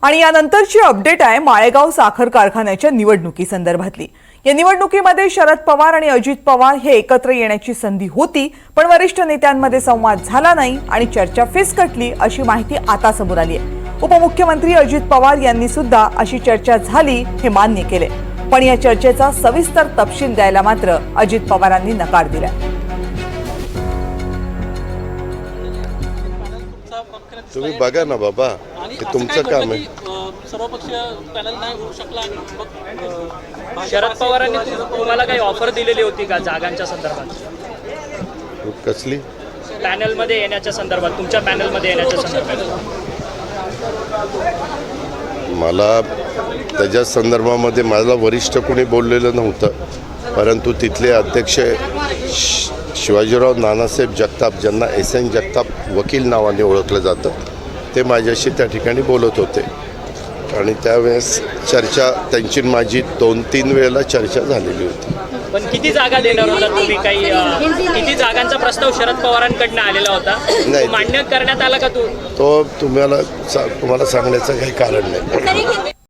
आणि यानंतरची अपडेट आहे माळेगाव साखर कारखान्याच्या निवडणुकीसंदर्भातली। या निवडणुकीमध्ये शरद पवार आणि अजित पवार हे एकत्र येण्याची संधी होती, पण वरिष्ठ नेत्यांमध्ये संवाद झाला नाही आणि चर्चा फिसकटली अशी माहिती आता समोर आली आहे। उपमुख्यमंत्री अजित पवार यांनी सुद्धा अशी चर्चा झाली हे मान्य केले, पण या चर्चेचा सविस्तर तपशील द्यायला मात्र अजित पवारांनी नकार दिला। तुम्ही बघा ना बाबा, हे तुमचं काम आहे। सर्वपक्षीय पॅनल नाही होऊ शकला आणि शरद पवारांनी तुम्हाला काही ऑफर दिलेली होती का जागांच्या संदर्भात? कसली? पॅनलमध्ये येण्याच्या संदर्भात, तुमच्या पॅनलमध्ये येण्याच्या संदर्भात मला त्याच्या संदर्भामध्ये मला वरिष्ठ कोणी बोललेलं नव्हतं, परंतु तिथले अध्यक्ष शिवाजीराव नानासाहेब जगताप, ज्यांना SN जगताप वकील नावाने ओळखलं जातं, ते माझ्याशी त्या ठिकाणी बोलत होते आणि त्यावेळेस चर्चा त्यांची माझी 2-3 वेळेला चर्चा झालेली होती। पण किती जागा देणार होता तुम्ही? काही किती जागांचा प्रस्ताव शरद पवारांकडनं आलेला होता? नाही, मान्य करण्यात आला का? तो तुम्हाला सांगण्याचं काही कारण नाही।